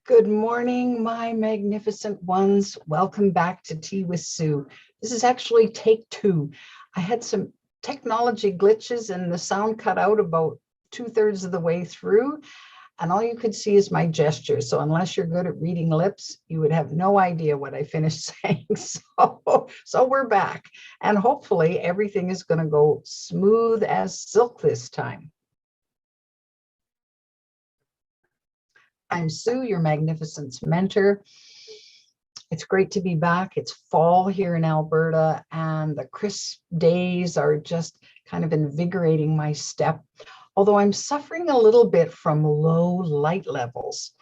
Good morning, my magnificent ones. Welcome back to Tea with Sue. This is actually take two. I had some technology glitches and the sound cut out about 2/3 of the way through, and all you could see is my gestures. So unless you're good at reading lips, you would have no idea what I finished saying. So we're back, and hopefully everything is going to go smooth as silk this time. I'm Sue, your magnificence mentor. It's great to be back. It's fall here in Alberta, and the crisp days are just kind of invigorating my step, although I'm suffering a little bit from low light levels.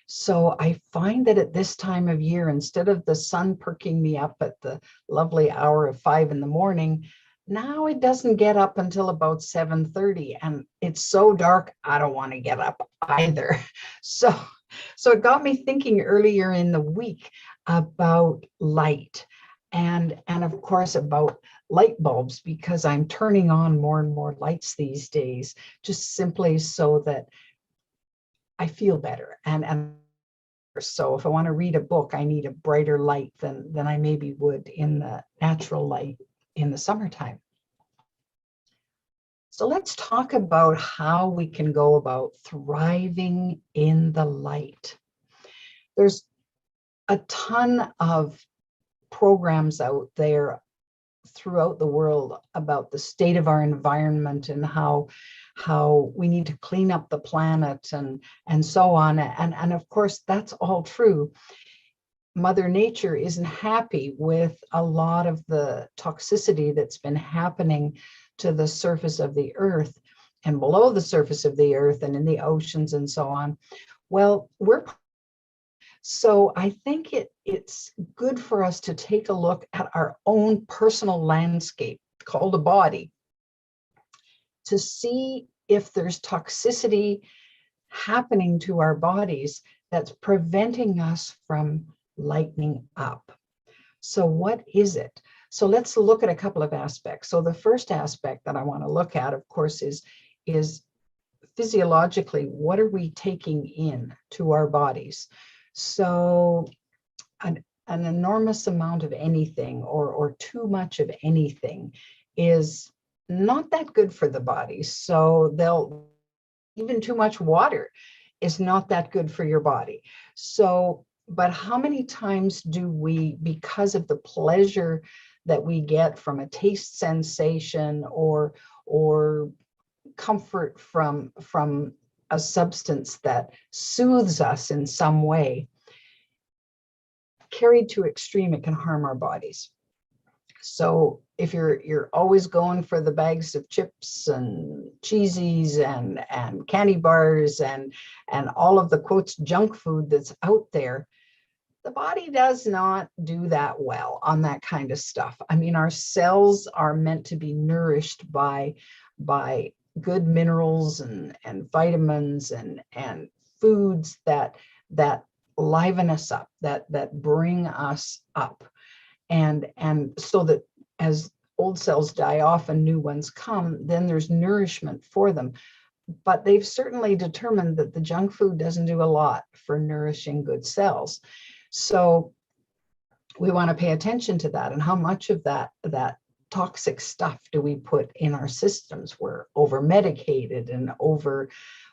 So I find that at this time of year, instead of the sun perking me up at the lovely hour of 5 in the morning, now it doesn't get up until about 7:30, and it's so dark, I don't want to get up either. So it got me thinking earlier in the week about light and of course about light bulbs, because I'm turning on more and more lights these days, just simply so that I feel better. And so if I want to read a book, I need a brighter light than I maybe would in the natural light in the summertime. So let's talk about how we can go about thriving in the light. There's a ton of programs out there throughout the world about the state of our environment and how we need to clean up the planet and so on. And of course, that's all true. Mother Nature isn't happy with a lot of the toxicity that's been happening to the surface of the earth and below the surface of the earth and in the oceans and so on. Well, so I think it's good for us to take a look at our own personal landscape called a body to see if there's toxicity happening to our bodies that's preventing us from lightening up. So what is it? So let's look at a couple of aspects. So the first aspect that I want to look at, of course, is physiologically, what are we taking in to our bodies? So an enormous amount of anything or too much of anything is not that good for the body. So even too much water is not that good for your body. So, but how many times do we, because of the pleasure that we get from a taste sensation or comfort from a substance that soothes us in some way, carried to extreme, it can harm our bodies. So if you're always going for the bags of chips and cheesies and candy bars and all of the quotes junk food that's out there, the body does not do that well on that kind of stuff. I mean, our cells are meant to be nourished by good minerals and vitamins and foods that liven us up, that bring us up. And so that as old cells die off and new ones come, then there's nourishment for them. But they've certainly determined that the junk food doesn't do a lot for nourishing good cells. So we want to pay attention to that, and how much of that toxic stuff do we put in our systems? We're over medicated and over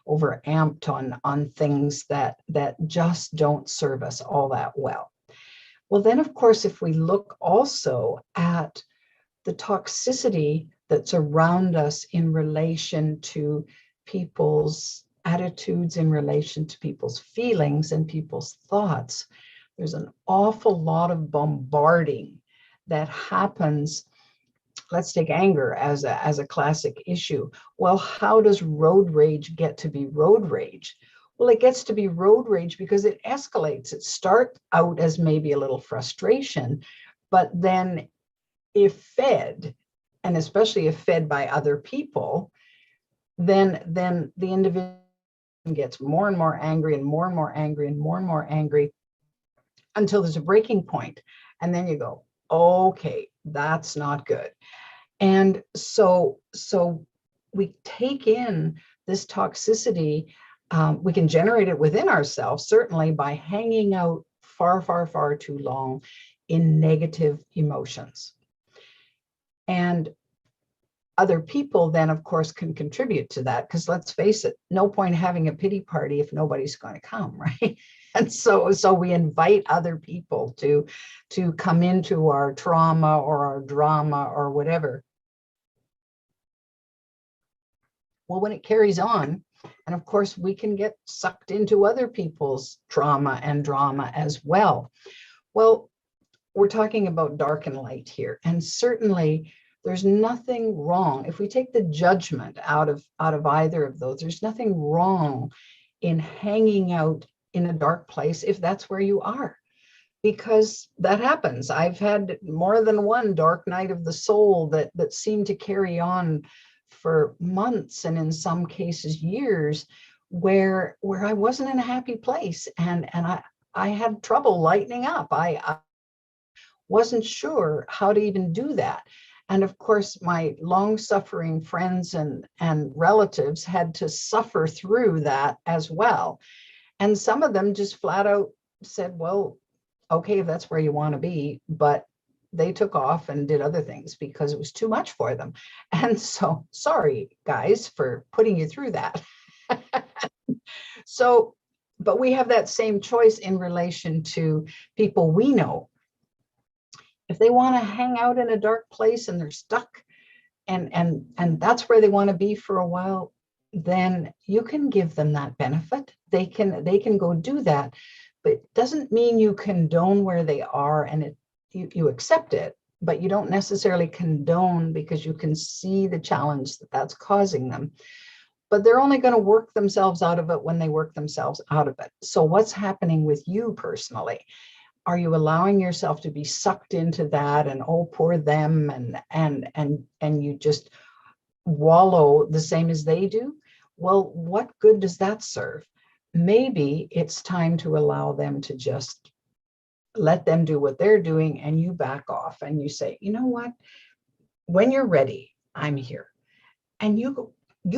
amped on things that just don't serve us all that well. Well, then, of course, if we look also at the toxicity that's around us in relation to people's attitudes, in relation to people's feelings and people's thoughts, there's an awful lot of bombarding that happens. Let's take anger as a classic issue. Well, how does road rage get to be road rage? Well, it gets to be road rage because it escalates. It starts out as maybe a little frustration, but then if fed, and especially if fed by other people, then the individual gets more and more angry and more and more angry and more and more angry until there's a breaking point. And then you go, okay, that's not good. And so we take in this toxicity We can generate it within ourselves, certainly by hanging out far, far, far too long in negative emotions. And other people then, of course, can contribute to that, because let's face it, no point having a pity party if nobody's going to come, right? And so we invite other people to come into our trauma or our drama or whatever. Well, when it carries on, and of course, we can get sucked into other people's trauma and drama as well. Well, we're talking about dark and light here, and certainly there's nothing wrong if we take the judgment out of either of those. There's nothing wrong in hanging out in a dark place if that's where you are, because that happens. I've had more than one dark night of the soul that seemed to carry on for months, and in some cases years, where I wasn't in a happy place, and I had trouble lightening up. I wasn't sure how to even do that. And of course, my long-suffering friends and relatives had to suffer through that as well. And some of them just flat out said, well, okay, if that's where you want to be, but they took off and did other things because it was too much for them. And so, sorry, guys, for putting you through that. So, but we have that same choice in relation to people we know. If they want to hang out in a dark place and they're stuck and that's where they want to be for a while, then you can give them that benefit. They can go do that, but it doesn't mean you condone where they are, and you accept it, but you don't necessarily condone, because you can see the challenge that's causing them. But they're only going to work themselves out of it when they work themselves out of it. So what's happening with you personally? Are you allowing yourself to be sucked into that, and oh, poor them, and you just wallow the same as they do? Well, what good does that serve? Maybe it's time to allow them to just let them do what they're doing, and you back off and you say, you know what, when you're ready, I'm here. And you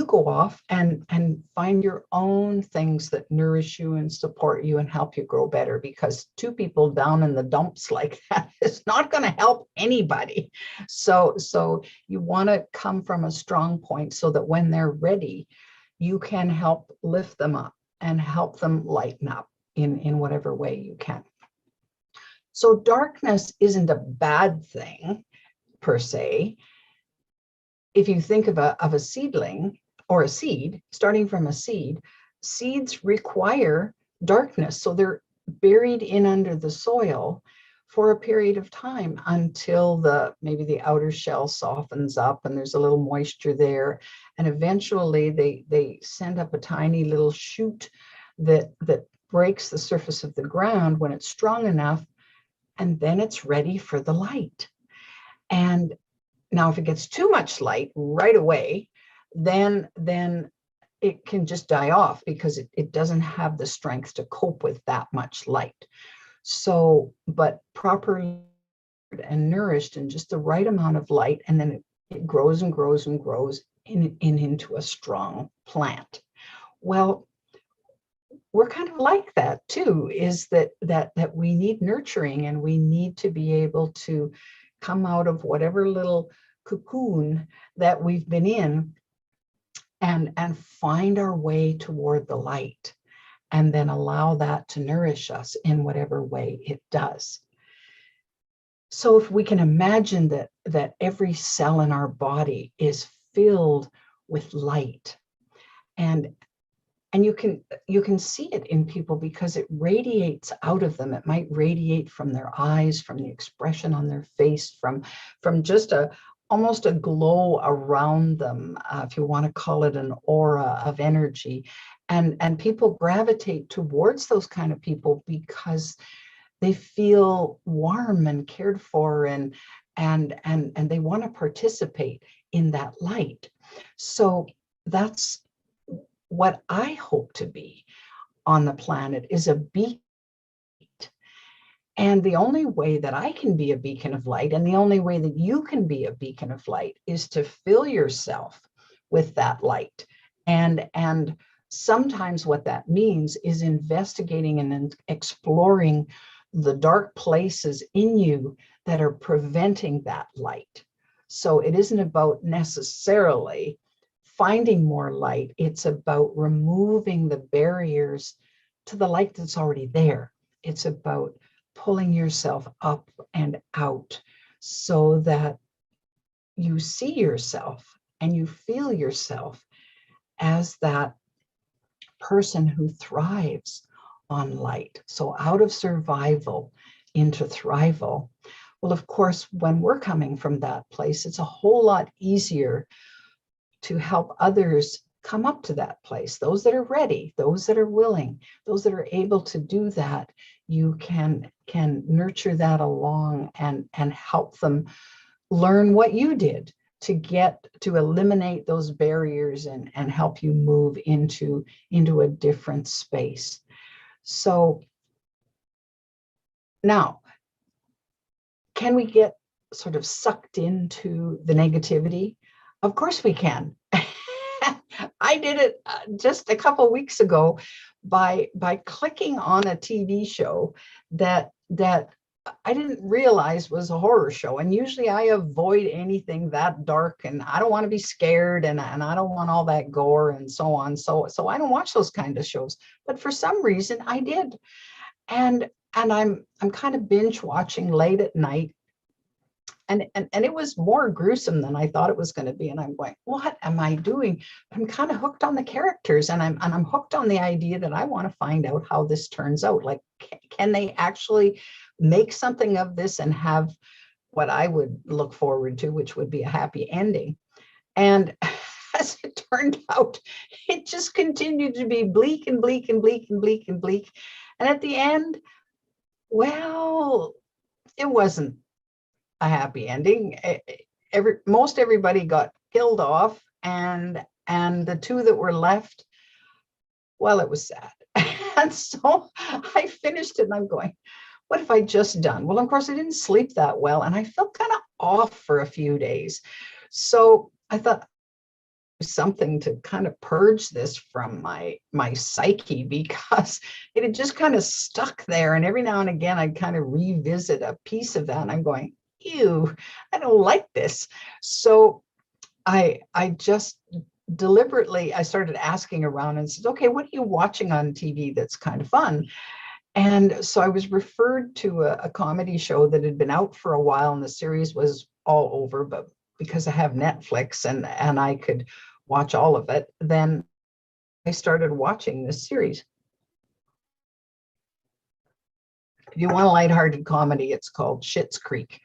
go off and find your own things that nourish you and support you and help you grow better, because two people down in the dumps like that is not going to help anybody. So you want to come from a strong point so that when they're ready, you can help lift them up and help them lighten up in whatever way you can. So darkness isn't a bad thing per se. If you think of a seedling or a seed, starting from a seed, seeds require darkness. So they're buried in under the soil for a period of time until maybe the outer shell softens up and there's a little moisture there. And eventually they send up a tiny little shoot that breaks the surface of the ground when it's strong enough, and then it's ready for the light. And now, if it gets too much light right away, then it can just die off, because it doesn't have the strength to cope with that much light. So, but properly and nourished in just the right amount of light, and then it grows and grows and grows into a strong plant. Well, we're kind of like that too, is that we need nurturing, and we need to be able to come out of whatever little cocoon that we've been in and find our way toward the light, and then allow that to nourish us in whatever way it does. So if we can imagine that every cell in our body is filled with light, and you can see it in people because it radiates out of them. It might radiate from their eyes, from the expression on their face, from just almost a glow around them, if you want to call it an aura of energy. And people gravitate towards those kind of people because they feel warm and cared for, and they want to participate in that light. So that's what I hope to be on the planet, is a beacon. And the only way that I can be a beacon of light, and the only way that you can be a beacon of light, is to fill yourself with that light and sometimes what that means is investigating and exploring the dark places in you that are preventing that light. So it isn't about necessarily finding more light. It's about removing the barriers to the light that's already there. It's about pulling yourself up and out so that you see yourself and you feel yourself as that person who thrives on light. So out of survival into thrival. Well, of course, when we're coming from that place, it's a whole lot easier to help others come up to that place. Those that are ready, those that are willing, those that are able to do that, you can nurture that along and help them learn what you did to get to eliminate those barriers and help you move into a different space. So now, can we get sort of sucked into the negativity? Of course we can. I did it just a couple of weeks ago by clicking on a TV show that I didn't realize was a horror show. And usually I avoid anything that dark, and I don't want to be scared, and I don't want all that gore and so on. So I don't watch those kind of shows. But for some reason I did. And I'm kind of binge watching late at night. And it was more gruesome than I thought it was going to be. And I'm going, what am I doing? I'm kind of hooked on the characters, and I'm hooked on the idea that I want to find out how this turns out. Like, can they actually make something of this and have what I would look forward to, which would be a happy ending? And as it turned out, it just continued to be bleak and bleak and bleak and bleak and bleak. And at the end, well, it wasn't a happy ending. Most everybody got killed off, and the two that were left, well, it was sad. And so I finished it, and I'm going, what have I just done? Well, of course, I didn't sleep that well, and I felt kind of off for a few days. So I thought something to kind of purge this from my psyche, because it had just kind of stuck there. And every now and again, I'd kind of revisit a piece of that, and I'm going, ew, I don't like this. So I just deliberately, I started asking around and said, okay, what are you watching on TV that's kind of fun? And so I was referred to a comedy show that had been out for a while, and the series was all over, but because I have Netflix and I could watch all of it, then I started watching this series. If you want a lighthearted comedy, it's called Schitt's Creek.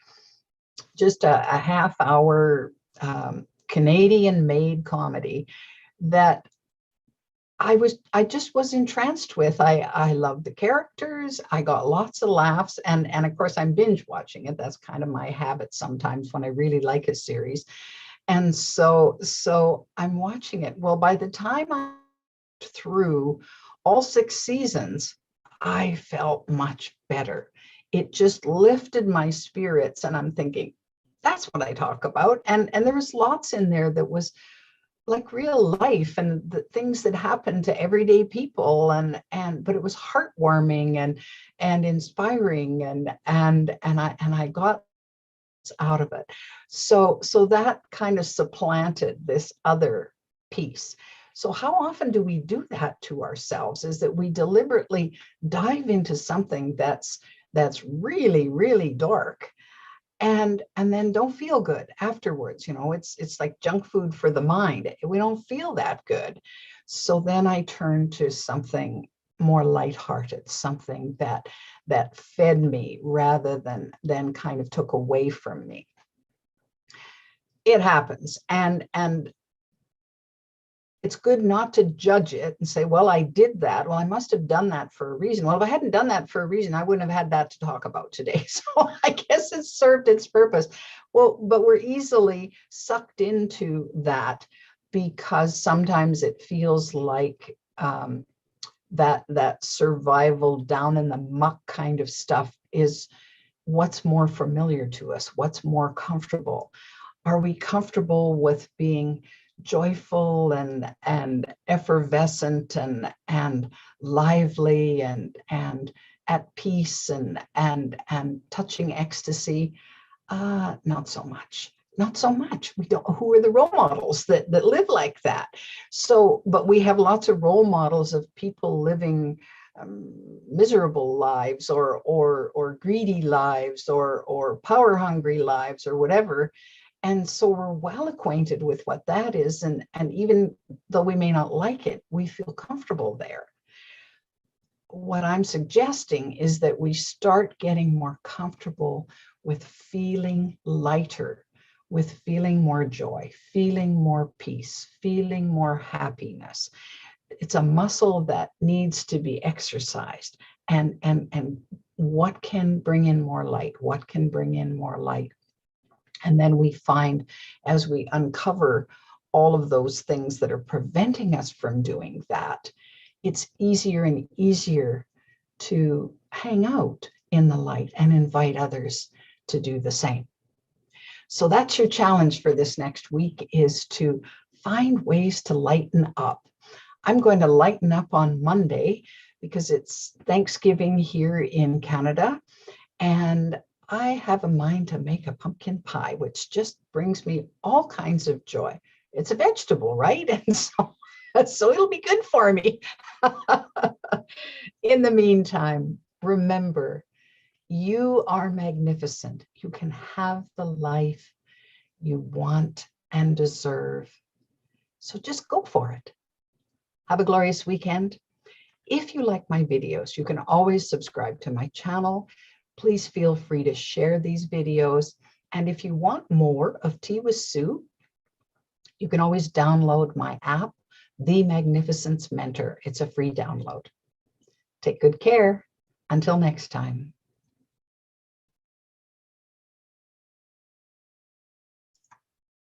Just a half-hour Canadian-made comedy that I just was entranced with. I loved the characters. I got lots of laughs, and of course I'm binge watching it. That's kind of my habit sometimes when I really like a series. And so I'm watching it. Well, by the time I through all 6 seasons, I felt much better. It just lifted my spirits, and I'm thinking, that's what I talk about. And there was lots in there that was like real life and the things that happen to everyday people, but it was heartwarming and inspiring, and I got out of it. So that kind of supplanted this other piece. So how often do we do that to ourselves? Is that we deliberately dive into something that's really, really dark, and then don't feel good afterwards. It's like junk food for the mind. We don't feel that good. So then I turn to something more lighthearted, something that fed me rather than kind of took away from me. It happens, and it's good not to judge it and say, well, I did that. Well, I must have done that for a reason. Well, if I hadn't done that for a reason, I wouldn't have had that to talk about today. So I guess it served its purpose. Well, but we're easily sucked into that because sometimes it feels like that survival down in the muck kind of stuff is what's more familiar to us, what's more comfortable. Are we comfortable with being joyful and effervescent and lively and at peace and touching ecstasy? Not so much. Not so much. We don't. Who are the role models that live like that? So, but we have lots of role models of people living miserable lives or greedy lives or power hungry lives or whatever. And so we're well acquainted with what that is. And even though we may not like it, we feel comfortable there. What I'm suggesting is that we start getting more comfortable with feeling lighter, with feeling more joy, feeling more peace, feeling more happiness. It's a muscle that needs to be exercised. And what can bring in more light? What can bring in more light? And then we find, as we uncover all of those things that are preventing us from doing that, it's easier and easier to hang out in the light and invite others to do the same. So that's your challenge for this next week, is to find ways to lighten up. I'm going to lighten up on Monday because it's Thanksgiving here in Canada, and I have a mind to make a pumpkin pie, which just brings me all kinds of joy. It's a vegetable, right? And so it'll be good for me. In the meantime, remember, you are magnificent. You can have the life you want and deserve. So just go for it. Have a glorious weekend. If you like my videos, you can always subscribe to my channel. Please feel free to share these videos. And if you want more of Tea with Sue, you can always download my app, The Magnificence Mentor. It's a free download. Take good care. Until next time.